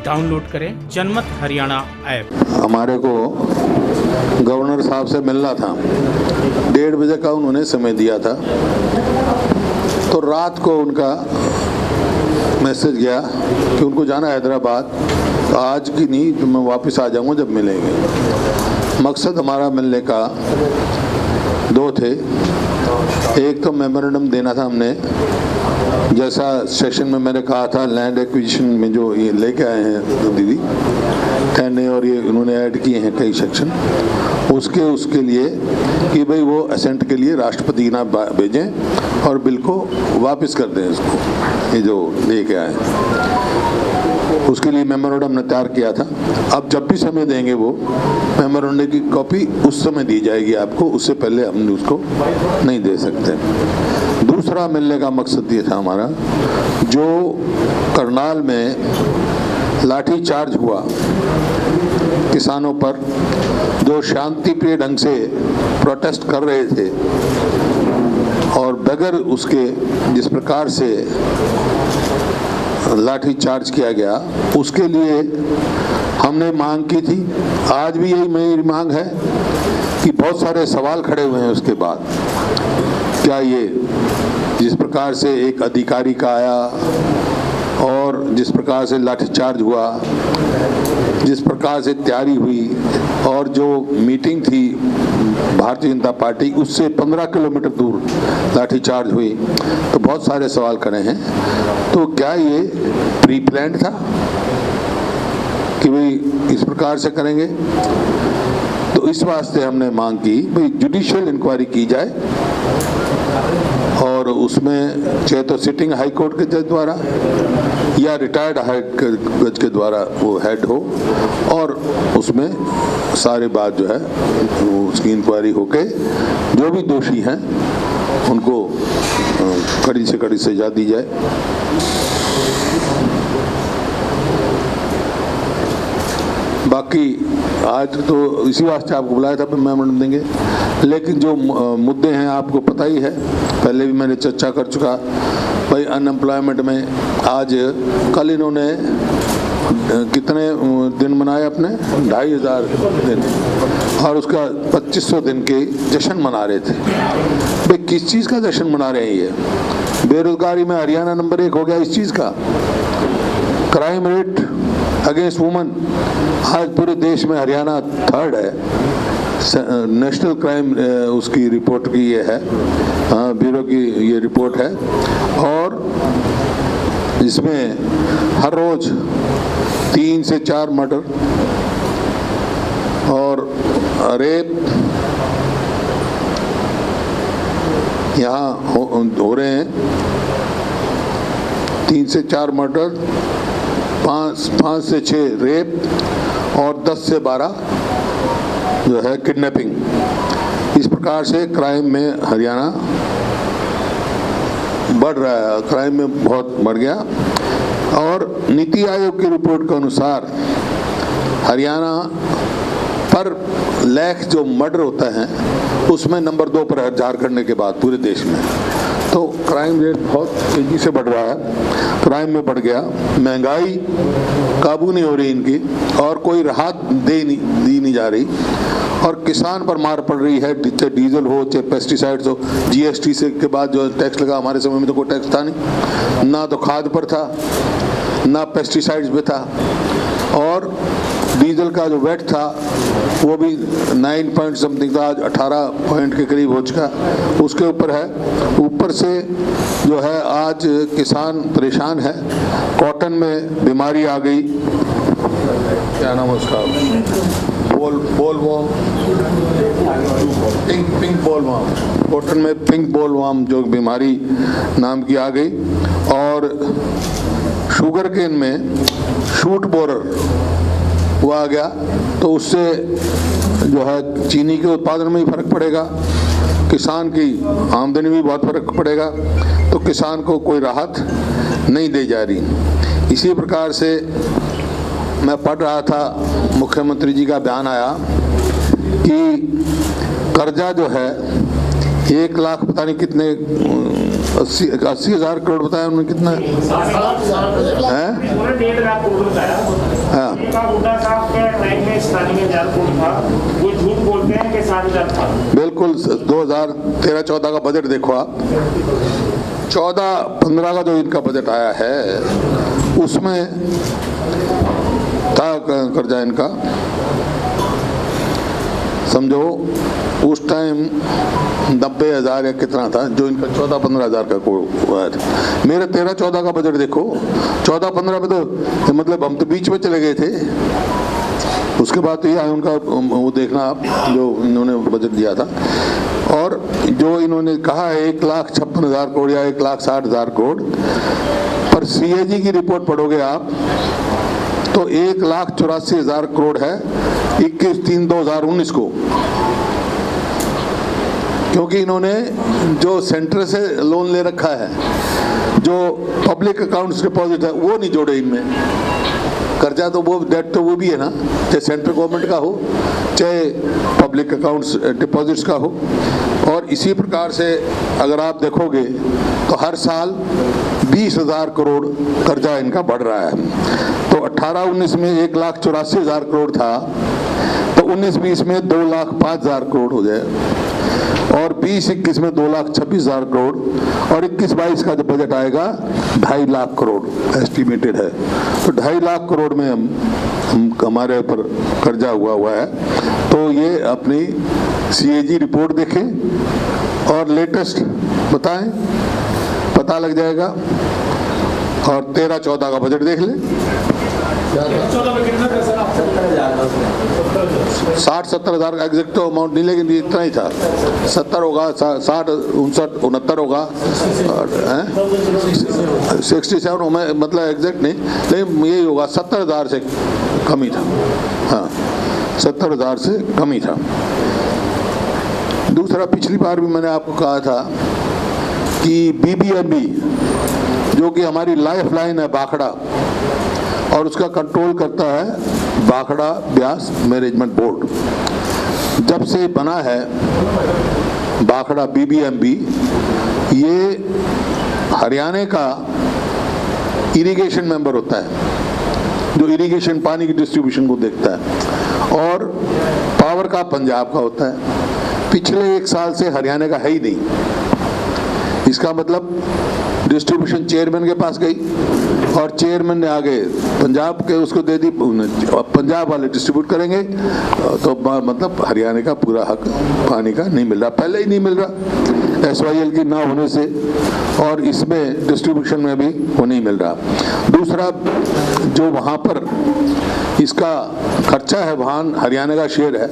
Download करें जनमत Haryana app. हमारे को गवर्नर साहब से मिलना था, 1:30 बजे का उन्होंने समय दिया था। तो रात को उनका मैसेज गया कि उनको जाना है हैदराबाद, तो आज की नहीं तो मैं वापस आ जाऊंगा जब मिलेंगे। मकसद हमारा मिलने का दो थे। एक तो मेमोरेंडम देना था हमने, जैसा सेशन में मैंने कहा था लैंड एक्विजिशन में जो ये लेके आए हैं दीदी कहने, और ये उन्होंने ऐड किए हैं कई सेक्शन, उसके लिए कि भाई वो असेंट के लिए राष्ट्रपति के नाम भेजें और बिल को वापस कर दें इसको, ये जो लेके आए उसके लिए मेमोरेंडम हमने तैयार किया था। अब जब भी समय देंगे वो मेमोरेंडम की कॉपी उस समय दी जाएगी आपको, उससे पहले हम उसको नहीं दे सकते। दूसरा मिलने का मकसद ये था हमारा, जो करनाल में लाठी चार्ज हुआ किसानों पर, जो शांतिप्रिय ढंग से प्रोटेस्ट कर रहे थे और बगैर उसके जिस प्रकार से लाठी चार्ज किया गया, उसके लिए हमने मांग की थी। आज भी यही मेरी मांग है कि बहुत सारे सवाल खड़े हुए हैं उसके बाद। क्या ये जिस प्रकार से एक अधिकारी का आया और जिस प्रकार से लाठीचार्ज हुआ, जिस प्रकार से तैयारी हुई और जो मीटिंग थी भारतीय जनता पार्टी, उससे 15 किलोमीटर दूर लाठीचार्ज हुई, तो बहुत सारे सवाल खड़े हैं। तो क्या ये प्री प्लान्ड था कि भाई इस प्रकार से करेंगे? तो इस वास्ते हमने मांग की भाई जुडिशियल इंक्वायरी की जाए और उसमें चाहे तो सिटिंग हाई कोर्ट के जज द्वारा या रिटायर्ड हाई जज के द्वारा वो हेड हो, और उसमें सारी बात जो है उसकी इंक्वायरी होके जो भी दोषी हैं उनको कड़ी से कड़ी सजा दी जाए। बाकी आज तो इसी वास्ते आपको बुलाया था, मेमोरेंडम देंगे, लेकिन जो मुद्दे हैं आपको पता ही है, पहले भी मैंने चर्चा कर चुका। भाई अनएम्प्लॉयमेंट में आज कल इन्होंने कितने दिन मनाए अपने 2500 दिन, और उसका 2500 दिन के जश्न मना रहे थे। भाई किस चीज़ का जश्न मना रहे हैं ये? बेरोजगारी में हरियाणा नंबर 1 हो गया इस चीज़ का। क्राइम रेट अगेंस्ट वुमन आज पूरे देश में हरियाणा 3rd है। नेशनल क्राइम उसकी रिपोर्ट की ये है, ब्यूरो की ये रिपोर्ट है, और इसमें हर रोज 3 से 4 मर्डर और रेप यहाँ हो रहे हैं। 3 से 4 मर्डर, 5 से 6 रेप और 10 से 12 जो है किडनैपिंग। इस प्रकार से क्राइम में हरियाणा बढ़ रहा है, क्राइम में बहुत बढ़ गया। और नीति आयोग की रिपोर्ट के अनुसार हरियाणा पर लाख जो मर्डर होता है उसमें नंबर 2 पर है झारखंड के बाद पूरे देश में। तो क्राइम रेट बहुत तेजी से बढ़ रहा है, क्राइम में बढ़ गया। महंगाई काबू नहीं हो रही इनकी, और कोई राहत दी नहीं जा रही, और किसान पर मार पड़ रही है, चाहे डीजल हो चाहे पेस्टिसाइड्स हो। जीएसटी से के बाद जो टैक्स लगा, हमारे समय में तो कोई टैक्स था नहीं, ना तो खाद पर था ना पेस्टिसाइड्स पे था, और डीजल का जो वेट था वो भी 9 पॉइंट समथिंग था, आज 18 पॉइंट के करीब हो चुका, उसके ऊपर है। ऊपर से जो है आज किसान परेशान है। कॉटन में बीमारी आ गई, क्या नाम है उसका, बोलवॉर्म, पिंक बोलवॉर्म, कॉटन में पिंक बोलवॉर्म जो बीमारी नाम की आ गई। और शुगर केन में शूट बोरर वो आ गया, तो उससे जो है चीनी के उत्पादन में भी फर्क पड़ेगा, किसान की आमदनी में भी बहुत फर्क पड़ेगा। तो किसान को कोई राहत नहीं दी जा रही। इसी प्रकार से मैं पढ़ रहा था, मुख्यमंत्री जी का बयान आया कि कर्जा जो है 1 लाख पता नहीं कितने 80,000 करोड़ बताया उन्होंने, कितना है? 1.5 लाख करोड़ बताया। का हुड्डा साहब के टाइम में स्थानीय 1000 करोड़ था, वो झूठ बोलते हैं कि 7000 था। बिल्कुल 2013-14 का बजट देखो आप, 14-15 का जो इनका बजट आया है उसमें था कर्जा इनका, समझो उस टाइम 90,000 या कितना था, जो इनका 14-15 हज़ार का हुआ था। मेरे 13-14 का बजट देखो, 14-15 में तो मतलब हम तो बीच में चले गए थे। उसके बाद तो ये आया उनका, वो देखना आप जो इन्होंने बजट दिया था, और जो इन्होंने कहा है 1,56,000 करोड़ या 1,60,000 करोड़, पर CAG की रिपोर्ट पढ़ोगे आप तो 1,84,000 करोड़ है 21/3/2019 को, क्योंकि इन्होंने जो सेंटर से लोन ले रखा है, जो पब्लिक अकाउंट्स डिपॉजिट है, वो नहीं जोड़े इनमें। कर्जा तो वो, डेट तो वो भी है ना, चाहे सेंट्रल गवर्नमेंट का हो चाहे पब्लिक अकाउंट्स डिपॉजिट्स का हो। और इसी प्रकार से अगर आप देखोगे तो हर साल 20,000 करोड़ कर्जा इनका बढ़ रहा है। तो 18-19 में 1,84,000 करोड़ था, तो 19-20 में 2,05,000 करोड़ हो जाए, और 20-21 में 2,26,000 करोड़, और 21-22 का जो बजट आएगा 2.5 लाख करोड़ एस्टिमेटेड है। तो 2.5 लाख करोड़ में हम हमारे ऊपर कर्जा हुआ है। तो ये अपनी CAG रिपोर्ट देखें और लेटेस्ट बताएं, पता लग जाएगा। और 13-14 का बजट देख लें। 60-70 हज़ार का एग्जैक्ट तो अमाउंट नहीं, लेकिन ये इतना ही था। 70 होगा, 60, 59, 69 होगा, 67 मतलब एग्जैक्ट नहीं, लेकिन यही होगा, 70,000 से कम ही था। हाँ, 70,000 से कम ही था। दूसरा, पिछली बार भी मैंने आपको कहा था कि BBMB जो कि हमारी लाइफ लाइन है भाखड़ा, और उसका कंट्रोल करता है भाखड़ा ब्यास मैनेजमेंट बोर्ड। जब से बना है भाखड़ा BBMB, ये हरियाणा का इरिगेशन मेंबर होता है, जो इरिगेशन पानी की डिस्ट्रीब्यूशन को देखता है, और पावर का पंजाब का होता है। पिछले 1 साल से हरियाणा का है ही नहीं। इसका मतलब डिस्ट्रीब्यूशन चेयरमैन के पास गई, और चेयरमैन ने आगे पंजाब के उसको दे दी, पंजाब वाले डिस्ट्रीब्यूट करेंगे, तो मतलब हरियाणा का पूरा हक पानी का नहीं मिल रहा, पहले ही नहीं मिल रहा SYL की ना होने से, और इसमें डिस्ट्रीब्यूशन में भी वो नहीं मिल रहा। दूसरा, जो वहाँ पर इसका खर्चा है, वहाँ हरियाणा का शेयर है,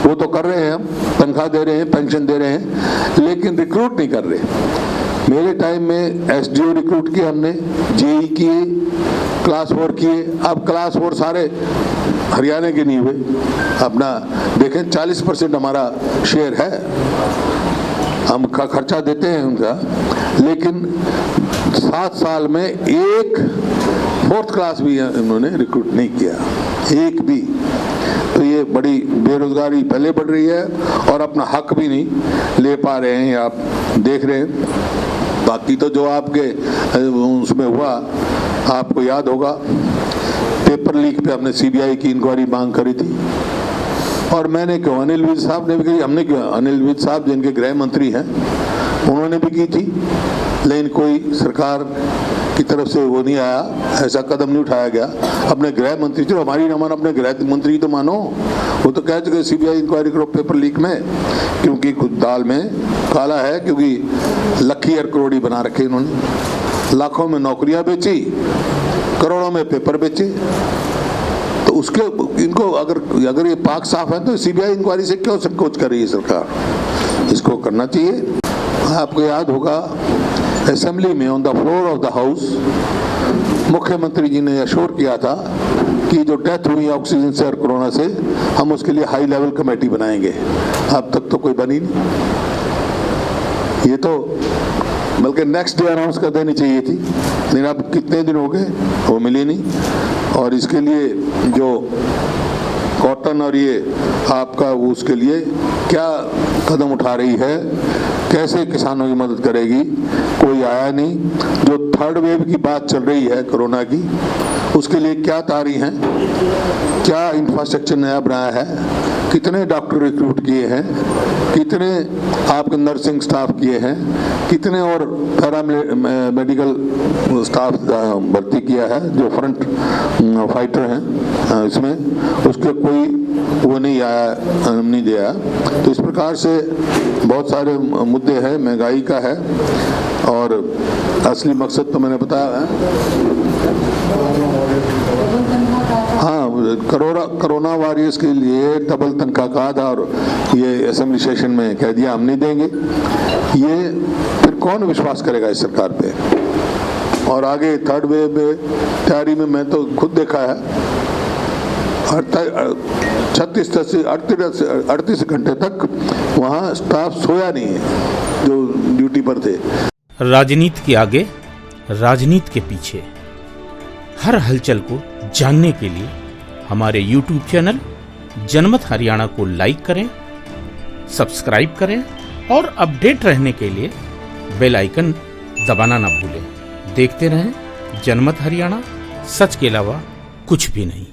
वो तो कर रहे हैं, हम तनख्वाह दे रहे हैं, पेंशन दे रहे हैं, लेकिन रिक्रूट नहीं कर रहे। मेरे टाइम में SDO रिक्रूट किए हमने, JE किए, क्लास 4 किए। अब क्लास 4 सारे हरियाणा के नहीं हुए। अपना देखें, 40% हमारा शेयर है, हम खर्चा देते हैं उनका, लेकिन 7 साल में एक 4th क्लास भी उन्होंने रिक्रूट नहीं किया, एक भी। तो ये बड़ी बेरोजगारी पहले बढ़ रही है, और अपना हक भी नहीं ले पा रहे हैं, आप देख रहे हैं। बाकी तो जो आपके उसमें हुआ, आपको याद होगा, पेपर लीक पे हमने CBI की इंक्वायरी मांग करी थी, और मैंने क्यों, अनिल विज साहब ने भी की, हमने क्यों, अनिल विज साहब जिनके गृह मंत्री हैं उन्होंने भी की थी, लेकिन कोई सरकार की तरफ से वो नहीं आया, ऐसा कदम नहीं उठाया गया। अपने गृह मंत्री, चलो हमारी ना मानो, अपने गृह मंत्री तो मानो, वो तो कह चुके CBI इंक्वायरी करो पेपर लीक में, क्योंकि कुछ दाल में काला है, क्योंकि लखी और करोड़ी बना रखे इन्होंने, लाखों में नौकरियां बेची, करोड़ों में पेपर बेचे। तो उसके इनको अगर ये पाक साफ है, तो CBI इंक्वायरी से क्यों संकोच कर रही है सरकार? इसको करना चाहिए। आपको याद होगा, असेंबली में on the floor of the house मुख्यमंत्री जी ने अश्योर किया था कि जो डेथ हुई ऑक्सीजन से और कोरोना से, हम उसके लिए हाई लेवल कमेटी बनाएंगे। अब तक तो कोई बनी नहीं। ये तो बल्कि नेक्स्ट डे अनाउंस कर देनी चाहिए थी, लेकिन अब कितने दिन हो गए, वो मिली नहीं। और इसके लिए जो कॉटन और ये आपका, वो उसके लिए क्या कदम उठा रही है, कैसे किसानों की मदद करेगी, कोई आया नहीं। जो 3rd वेव की बात चल रही है कोरोना की, उसके लिए क्या तारी हैं, क्या इंफ्रास्ट्रक्चर नया बनाया है, कितने डॉक्टर रिक्रूट किए हैं, कितने आपके नर्सिंग स्टाफ किए हैं, कितने और पैरा मेडिकल स्टाफ भर्ती किया है जो फ्रंट फाइटर हैं इसमें, उसके कोई वो नहीं आया, नहीं दिया। तो इस प्रकार से बहुत सारे मुद्दे हैं, महंगाई का है, और असली मकसद तो मैंने बताया है। हाँ, कोरोना वॉरियर्स के लिए डबल तनख्वाह का था, और ये असेंबली सेशन में कह दिया हम नहीं देंगे। ये फिर कौन विश्वास करेगा इस सरकार पे? और आगे थर्ड वेव में तैयारी में मैं तो खुद देखा है, 38 घंटे तक वहाँ स्टाफ सोया नहीं है जो ड्यूटी पर थे। राजनीति के आगे, राजनीति के पीछे, हर हलचल को जानने के लिए हमारे YouTube चैनल जनमत हरियाणा को लाइक करें, सब्सक्राइब करें और अपडेट रहने के लिए बेल आइकन दबाना ना भूलें। देखते रहें जनमत हरियाणा, सच के अलावा कुछ भी नहीं।